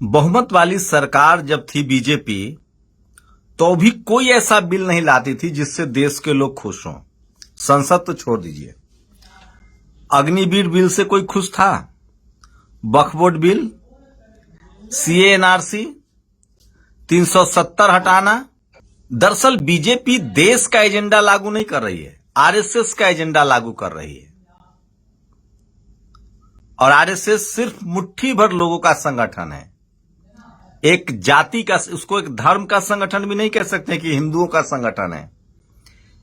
बहुमत वाली सरकार जब थी बीजेपी तो भी कोई ऐसा बिल नहीं लाती थी जिससे देश के लोग खुश हों। संसद तो छोड़ दीजिए, अग्निवीर बिल से कोई खुश था? वक्फ बोर्ड बिल, सीए एनआरसी, 370 हटाना। दरअसल बीजेपी देश का एजेंडा लागू नहीं कर रही है, आरएसएस का एजेंडा लागू कर रही है। और आरएसएस सिर्फ मुट्ठी भर लोगों का संगठन है, एक जाति का, उसको एक धर्म का संगठन भी नहीं कह सकते कि हिंदुओं का संगठन है,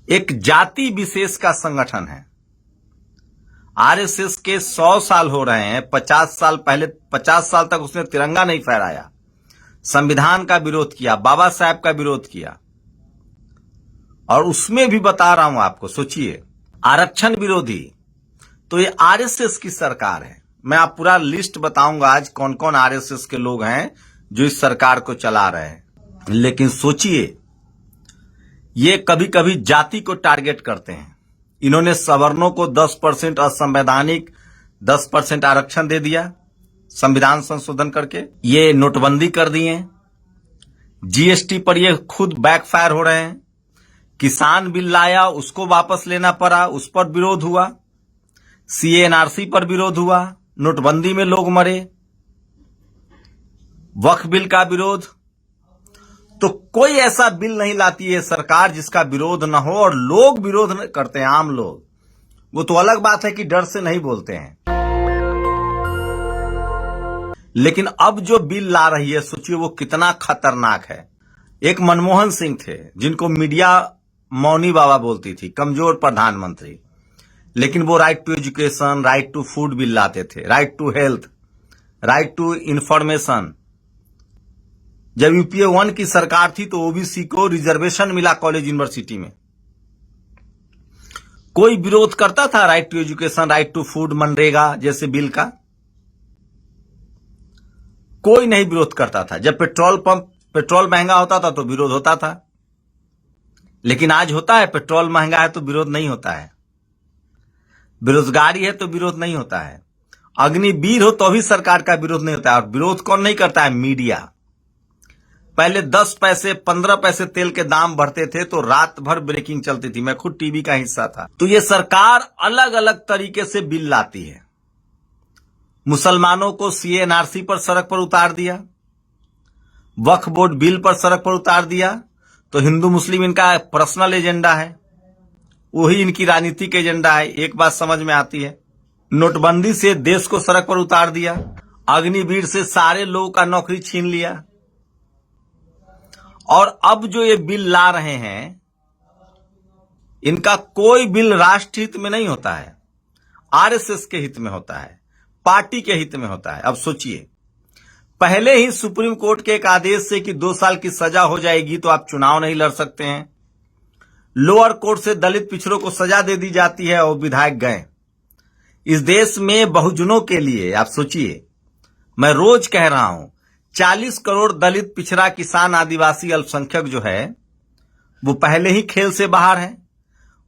एक जाति विशेष का संगठन है। आरएसएस के 100 साल हो रहे हैं। 50 साल तक उसने तिरंगा नहीं फहराया, संविधान का विरोध किया, बाबा साहब का विरोध किया। और उसमें भी बता रहा हूं आपको, सोचिए, आरक्षण विरोधी। तो ये आरएसएस की सरकार है। मैं आप पूरा लिस्ट बताऊंगा आज कौन कौन आरएसएस के लोग हैं जो इस सरकार को चला रहे हैं। लेकिन सोचिए, ये कभी कभी जाति को टारगेट करते हैं। इन्होंने सवर्णों को 10% असंवैधानिक 10% आरक्षण दे दिया संविधान संशोधन करके। ये नोटबंदी कर दिए, जीएसटी पर ये खुद बैकफायर हो रहे हैं। किसान बिल लाया, उसको वापस लेना पड़ा, उस पर विरोध हुआ। सीए एनआरसी पर विरोध हुआ, नोटबंदी में लोग मरे। वक्फ बिल का विरोध। तो कोई ऐसा बिल नहीं लाती है सरकार जिसका विरोध न हो, और लोग विरोध करते हैं, आम लोग। वो तो अलग बात है कि डर से नहीं बोलते हैं। लेकिन अब जो बिल ला रही है, सोचिए वो कितना खतरनाक है। एक मनमोहन सिंह थे जिनको मीडिया मौनी बाबा बोलती थी, कमजोर प्रधानमंत्री। लेकिन वो right to education, right to food bill लाते थे, right to health, right to information. जब यूपीए 1 की सरकार थी तो ओबीसी को रिजर्वेशन मिला कॉलेज यूनिवर्सिटी में। कोई विरोध करता था right to education, right to food, मनरेगा जैसे बिल का? कोई नहीं विरोध करता था। जब पेट्रोल महंगा होता था तो विरोध होता था। लेकिन आज होता है, पेट्रोल महंगा है तो विरोध नहीं होता है, बेरोजगारी है तो विरोध नहीं होता है, अग्निवीर हो तो भी सरकार का विरोध नहीं होता है। और विरोध कौन नहीं करता है? मीडिया। पहले 10 पैसे 15 पैसे तेल के दाम बढ़ते थे तो रात भर ब्रेकिंग चलती थी। मैं खुद टीवी का हिस्सा था। तो ये सरकार अलग अलग तरीके से बिल लाती है। मुसलमानों को सीए एनआरसी पर सड़क पर उतार दिया, वक्फ बोर्ड बिल पर सड़क पर उतार दिया। तो हिंदू मुस्लिम इनका पर्सनल एजेंडा है, वही इनकी राजनीतिक एजेंडा है। एक बात समझ में आती है, नोटबंदी से देश को सड़क पर उतार दिया, अग्निवीर से सारे लोगों का नौकरी छीन लिया। और अब जो ये बिल ला रहे हैं, इनका कोई बिल राष्ट्र हित में नहीं होता है, आरएसएस के हित में होता है, पार्टी के हित में होता है। अब सोचिए, पहले ही सुप्रीम कोर्ट के एक आदेश से कि 2 साल की सजा हो जाएगी तो आप चुनाव नहीं लड़ सकते हैं। लोअर कोर्ट से दलित पिछड़ों को सजा दे दी जाती है और विधायक गए। इस देश में बहुजनों के लिए, आप सोचिए, मैं रोज कह रहा हूं, 40 करोड़ दलित, पिछड़ा, किसान, आदिवासी, अल्पसंख्यक जो है वो पहले ही खेल से बाहर है।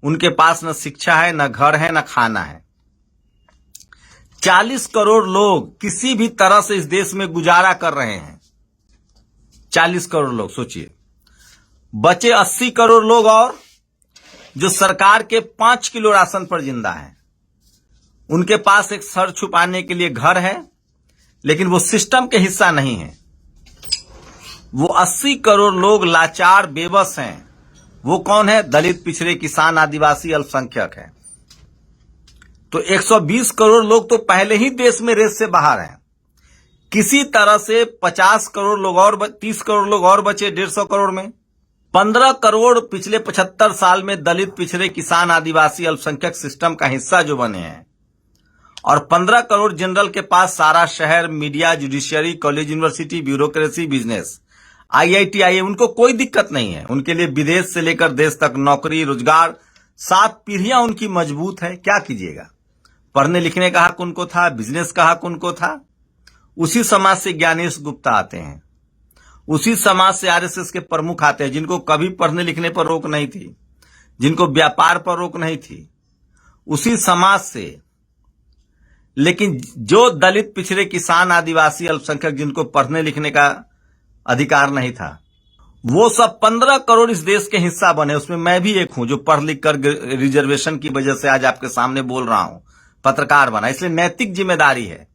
उनके पास न शिक्षा है, न घर है, न खाना है। 40 करोड़ लोग किसी भी तरह से इस देश में गुजारा कर रहे हैं। 40 करोड़ लोग, सोचिए। बचे 80 करोड़ लोग और जो सरकार के 5 किलो राशन पर जिंदा है। उनके पास एक सर छुपाने के लिए घर है, लेकिन वो सिस्टम के हिस्सा नहीं है। वो 80 करोड़ लोग लाचार, बेबस हैं। वो कौन है? दलित, पिछड़े, किसान, आदिवासी, अल्पसंख्यक है। तो 120 करोड़ लोग तो पहले ही देश में रेस से बाहर हैं। किसी तरह से 50 करोड़ लोग और 30 करोड़ लोग और बचे 150 करोड़ में। 15 करोड़ पिछले 75 साल में दलित, पिछड़े, किसान, आदिवासी, अल्पसंख्यक सिस्टम का हिस्सा जो बने हैं। और 15 करोड़ जनरल के पास सारा शहर, media, judiciary, college, university, bureaucracy, business, IIT, IIM, उनको कोई दिक्कत नहीं है। उनके लिए विदेश से लेकर देश तक नौकरी, रोजगार, 7 पीढ़ियां उनकी मजबूत है। क्या कीजिएगा? पढ़ने लिखने का हक उनको था, बिजनेस का हक उनको था। उसी समाज से ज्ञानेश गुप्ता आते हैं, उसी समाज से आरएसएस के प्रमुख आते हैं, जिनको कभी पढ़ने लिखने पर रोक नहीं थी, जिनको व्यापार पर रोक नहीं थी, उसी समाज से। लेकिन जो दलित, पिछड़े, किसान, आदिवासी, अल्पसंख्यक जिनको पढ़ने लिखने का अधिकार नहीं था, वो सब 15 करोड़ इस देश के हिस्सा बने। उसमें मैं भी एक हूं जो पढ़ लिख कर रिजर्वेशन की वजह से आज आपके सामने बोल रहा हूं, पत्रकार बना। इसलिए नैतिक जिम्मेदारी है।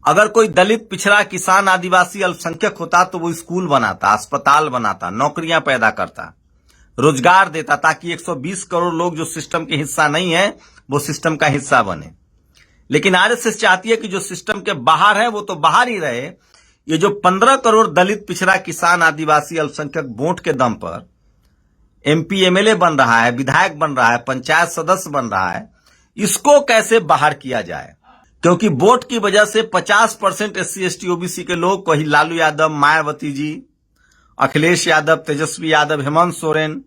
अगर कोई दलित, पिछड़ा, किसान, आदिवासी, अल्पसंख्यक होता तो वो स्कूल बनाता, अस्पताल बनाता, नौकरियां पैदा करता, रोजगार देता, ताकि 120 करोड़ लोग जो सिस्टम के हिस्सा नहीं है वो सिस्टम का हिस्सा बने। लेकिन आरएसएस चाहती है कि जो सिस्टम के बाहर है वो तो बाहर ही रहे। ये जो 15 करोड़ दलित, पिछड़ा, किसान, आदिवासी, अल्पसंख्यक वोट के दम पर एमपी, एमएलए बन रहा है, विधायक बन रहा है, पंचायत सदस्य बन रहा है, इसको कैसे बाहर किया जाए? क्योंकि वोट की वजह से 50% SC, ST, OBC के लोग, कहीं लालू यादव, मायावती जी, अखिलेश यादव, तेजस्वी यादव, हेमंत सोरेन,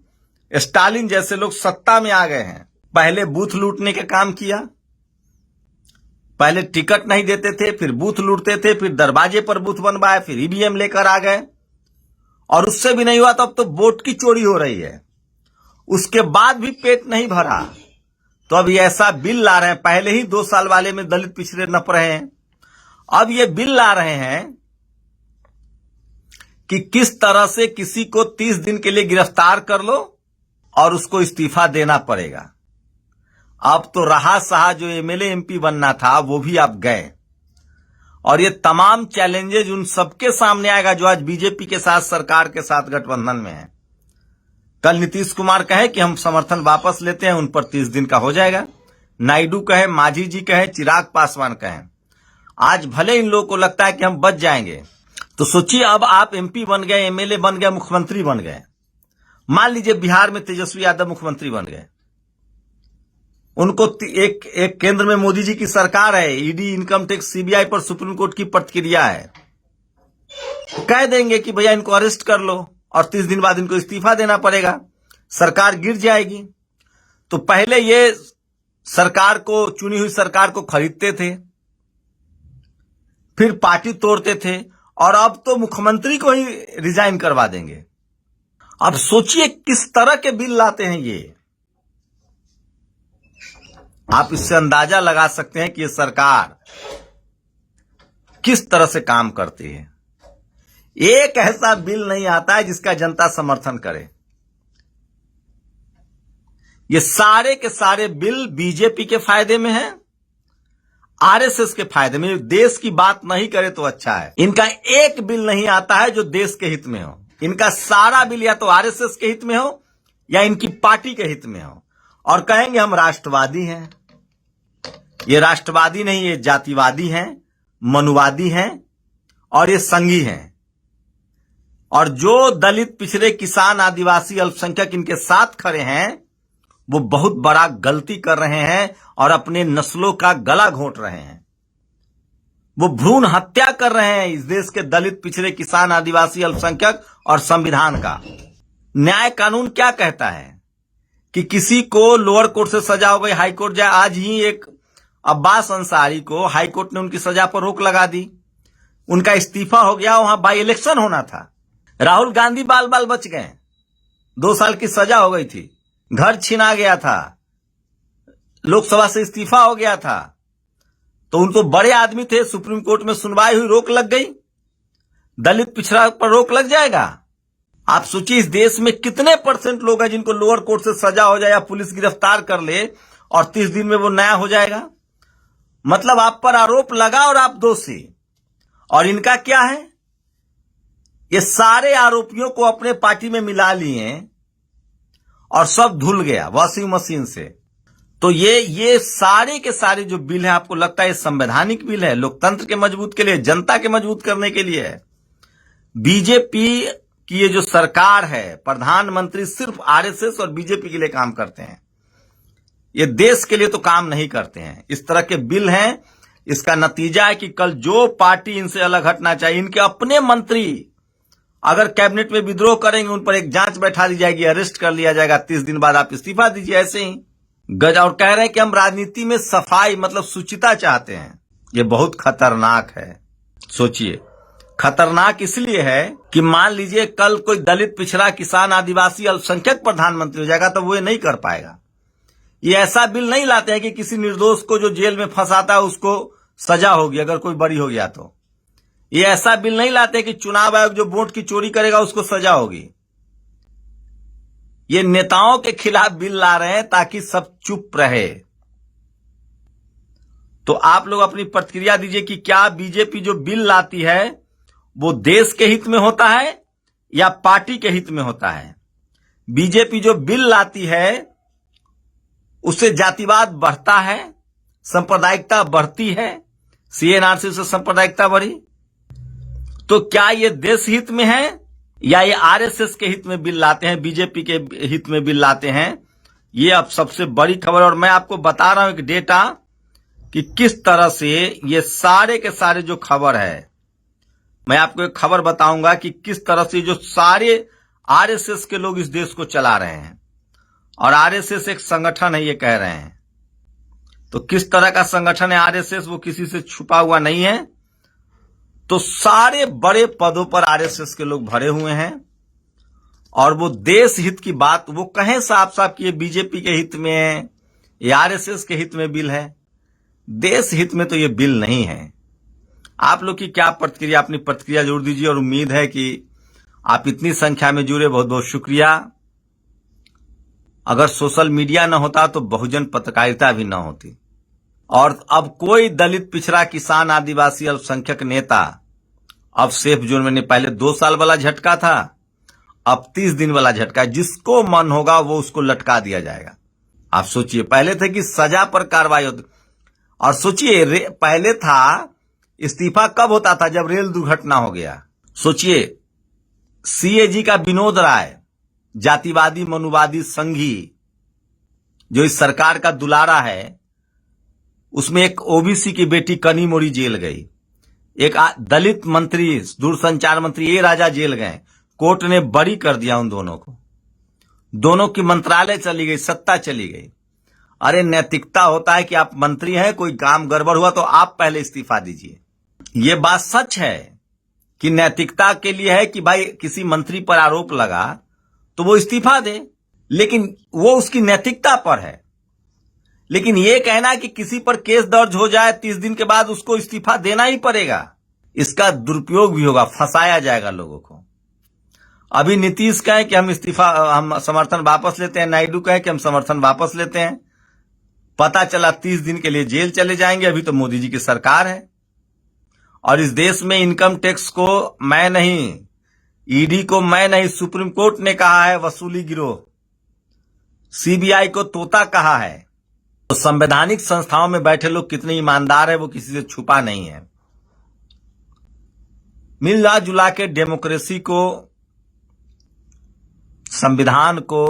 स्टालिन जैसे लोग सत्ता में आ गए हैं। पहले बूथ लूटने का काम किया, पहले टिकट नहीं देते थे, फिर बूथ लूटते थे, फिर दरवाजे पर बूथ बनवाए, फिर ईवीएम लेकर आ गए, और उससे भी नहीं हुआ तो अब तो वोट की चोरी हो रही है। उसके बाद भी पेट नहीं भरा तो अब ये ऐसा बिल ला रहे हैं। पहले ही 2 साल वाले में दलित, पिछड़े नप रहे हैं, अब ये बिल ला रहे हैं कि किस तरह से किसी को 30 दिन के लिए गिरफ्तार कर लो और उसको इस्तीफा देना पड़ेगा। अब तो रहा सहा जो एमएलए, एमपी बनना था वो भी आप गए, और ये तमाम चैलेंजेज उन सबके सामने आएगा जो आज बीजेपी के साथ, सरकार के साथ गठबंधन में है। कल नीतीश कुमार कहे कि हम समर्थन वापस लेते हैं, उन पर 30 दिन का हो जाएगा। नायडू कहे, मांझी जी कहे, चिराग पासवान कहे। आज भले इन लोगों को लगता है कि हम बच जाएंगे, तो सोचिए अब आप एमपी बन गए, एमएलए बन गए, मुख्यमंत्री बन गए। मान लीजिए बिहार में तेजस्वी यादव मुख्यमंत्री बन गए, उनको एक केंद्र में मोदी जी की सरकार है, ईडी, इनकम टैक्स, सीबीआई पर सुप्रीम कोर्ट की प्रतिक्रिया है, कह देंगे कि भैया इनको अरेस्ट कर लो और 30 दिन बाद इनको इस्तीफा देना पड़ेगा, सरकार गिर जाएगी। तो पहले ये सरकार को, चुनी हुई सरकार को खरीदते थे, फिर पार्टी तोड़ते थे, और अब तो मुख्यमंत्री को ही रिजाइन करवा देंगे। अब सोचिए किस तरह के बिल लाते हैं ये। आप इससे अंदाजा लगा सकते हैं कि ये सरकार किस तरह से काम करती है। एक ऐसा बिल नहीं आता है जिसका जनता समर्थन करे। ये सारे के सारे बिल बीजेपी के फायदे में हैं, आरएसएस के फायदे में। देश की बात नहीं करे तो अच्छा है। इनका एक बिल नहीं आता है जो देश के हित में हो। इनका सारा बिल या तो आरएसएस के हित में हो या इनकी पार्टी के हित में हो, और कहेंगे हम राष्ट्रवादी हैं। ये राष्ट्रवादी नहीं, ये जातिवादी हैं, मनुवादी हैं, और ये संघी हैं। और जो दलित, पिछड़े, किसान, आदिवासी, अल्पसंख्यक इनके साथ खड़े हैं वो बहुत बड़ा गलती कर रहे हैं और अपने नस्लों का गला घोंट रहे हैं। वो भ्रूण हत्या कर रहे हैं इस देश के दलित, पिछड़े, किसान, आदिवासी, अल्पसंख्यक और संविधान का। न्याय कानून क्या कहता है कि किसी को लोअर कोर्ट से सजा हो गई, हाई कोर्ट जाए। आज ही एक अब्बास अंसारी को हाई कोर्ट ने उनकी सजा पर रोक लगा दी, उनका इस्तीफा हो गया। वहां बाई इलेक्शन होना था। राहुल गांधी बाल बाल बच गए, 2 साल की सजा हो गई थी, घर छीना गया था, लोकसभा से इस्तीफा हो गया था, तो उन तो बड़े आदमी थे, सुप्रीम कोर्ट में सुनवाई हुई, रोक लग गई। दलित, पिछड़ा पर रोक लग जाएगा? आप सोचिए इस देश में कितने % लोग हैं जिनको लोअर कोर्ट से सजा हो जाए या पुलिस गिरफ्तार कर ले और 30 दिन में वो नया हो जाएगा। मतलब आप पर आरोप लगा और आप दोषी। और इनका क्या है, ये सारे आरोपियों को अपने पार्टी में मिला लिए और सब धुल गया वॉशिंग मशीन से। तो ये सारे के सारे जो बिल है, आपको लगता है संवैधानिक बिल है, लोकतंत्र के मजबूत के लिए, जनता के मजबूत करने के लिए है। बीजेपी की ये जो सरकार है, प्रधानमंत्री सिर्फ आरएसएस और बीजेपी के लिए काम करते हैं, ये देश के लिए तो काम नहीं करते हैं। इस तरह के बिल हैं। इसका नतीजा है कि कल जो पार्टी इनसे अलग हटना चाहिए, इनके अपने मंत्री अगर कैबिनेट में विद्रोह करेंगे, उन पर एक जांच बैठा दी जाएगी, अरेस्ट कर लिया जाएगा, 30 दिन बाद आप इस्तीफा दीजिए, ऐसे ही गज। और कह रहे हैं कि हम राजनीति में सफाई मतलब शुचिता चाहते हैं। ये बहुत खतरनाक है। सोचिए, खतरनाक इसलिए है कि मान लीजिए कल कोई दलित, पिछड़ा, किसान, आदिवासी, अल्पसंख्यक प्रधानमंत्री हो जाएगा तो वो ये नहीं कर पाएगा। ये ऐसा बिल नहीं लाते हैं कि किसी निर्दोष को जो जेल में फंसाता है उसको सजा होगी अगर कोई बरी हो गया तो। ये ऐसा बिल नहीं लाते कि चुनाव आयोग जो वोट की चोरी करेगा उसको सजा होगी। ये नेताओं के खिलाफ बिल ला रहे हैं ताकि सब चुप रहे। तो आप लोग अपनी प्रतिक्रिया दीजिए कि क्या बीजेपी जो बिल लाती है वो देश के हित में होता है या पार्टी के हित में होता है। बीजेपी जो बिल लाती है उससे जातिवाद बढ़ता है, सांप्रदायिकता बढ़ती है, सीएनआरसी से सांप्रदायिकता बढ़ी। तो क्या ये देश हित में है या ये आरएसएस के हित में बिल लाते हैं, बीजेपी के हित में बिल लाते हैं? ये अब सबसे बड़ी खबर। और मैं आपको बता रहा हूं एक डेटा कि किस तरह से ये सारे के सारे जो खबर है, मैं आपको एक खबर बताऊंगा कि किस तरह से जो सारे आरएसएस के लोग इस देश को चला रहे हैं। और आरएसएस एक संगठन है ये कह रहे हैं। तो किस तरह का संगठन है आरएसएस, वो किसी से छुपा हुआ नहीं है। तो सारे बड़े पदों पर आरएसएस के लोग भरे हुए हैं और वो देश हित की बात वो कहें साफ साफ कि ये बीजेपी के हित में है, ये आरएसएस के हित में बिल है। देश हित में तो ये बिल नहीं है। आप लोग की क्या प्रतिक्रिया, अपनी प्रतिक्रिया जरूर दीजिए। और उम्मीद है कि आप इतनी संख्या में जुड़े, बहुत बहुत शुक्रिया। अगर सोशल मीडिया न होता तो बहुजन पत्रकारिता भी न होती। और अब कोई दलित, पिछड़ा, किसान, आदिवासी, अल्पसंख्यक नेता अब सेफ जोन में नहीं। पहले 2 साल वाला झटका था, अब 30 दिन वाला झटका। जिसको मन होगा वो उसको लटका दिया जाएगा। आप सोचिए, पहले थे कि सजा पर कार्रवाई होती। और सोचिए पहले था इस्तीफा कब होता था, जब रेल दुर्घटना हो गया। सोचिए सीएजी का विनोद राय, जातिवादी मनुवादी संघी जो इस सरकार का दुलारा है, उसमें एक ओबीसी की बेटी कनी मोरी जेल गई, एक दलित मंत्री, दूरसंचार मंत्री ए राजा जेल गए। कोर्ट ने बरी कर दिया उन दोनों को। दोनों की मंत्रालय चली गई, सत्ता चली गई। अरे नैतिकता होता है कि आप मंत्री हैं, कोई काम गड़बड़ हुआ तो आप पहले इस्तीफा दीजिए। ये बात सच है कि नैतिकता के लिए है कि भाई किसी मंत्री पर आरोप लगा तो वो इस्तीफा दे, लेकिन वो उसकी नैतिकता पर है। लेकिन ये कहना कि किसी पर केस दर्ज हो जाए 30 दिन के बाद उसको इस्तीफा देना ही पड़ेगा, इसका दुरुपयोग भी होगा, फंसाया जाएगा लोगों को। अभी नीतीश कहे कि हम समर्थन वापस लेते हैं, नायडू कहे कि हम समर्थन वापस लेते हैं। पता चला 30 दिन के लिए जेल चले जाएंगे। अभी तो मोदी जी की सरकार है और इस देश में इनकम टैक्स को मैं नहीं, ईडी को मैं नहीं, सुप्रीम कोर्ट ने कहा है वसूली गिरोह, सीबीआई को तोता कहा है। तो संवैधानिक संस्थाओं में बैठे लोग कितने ईमानदार है वो किसी से छुपा नहीं है। मिला जुला के डेमोक्रेसी को, संविधान को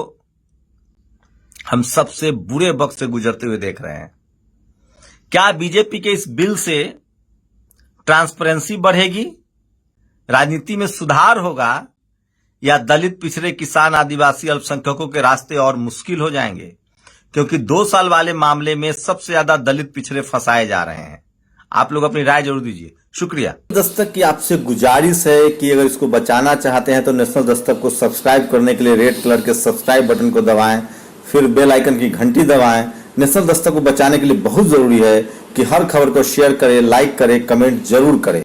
हम सबसे बुरे वक्त से गुजरते हुए देख रहे हैं। क्या बीजेपी के इस बिल से ट्रांसपेरेंसी बढ़ेगी, राजनीति में सुधार होगा, या दलित, पिछड़े, किसान, आदिवासी, अल्पसंख्यकों के रास्ते और मुश्किल हो जाएंगे? क्योंकि 2 साल वाले मामले में सबसे ज्यादा दलित पिछड़े फंसाए जा रहे हैं। आप लोग अपनी राय जरूर दीजिए। शुक्रिया। दस्तक की आपसे गुजारिश है कि अगर इसको बचाना चाहते हैं तो नेशनल दस्तक को सब्सक्राइब करने के लिए रेड कलर के सब्सक्राइब बटन को दबाएं, फिर बेल आइकन की घंटी दबाएं। नेशनल दस्तक को बचाने के लिए बहुत जरूरी है कि हर खबर को शेयर करें, लाइक करें, कमेंट जरूर करें।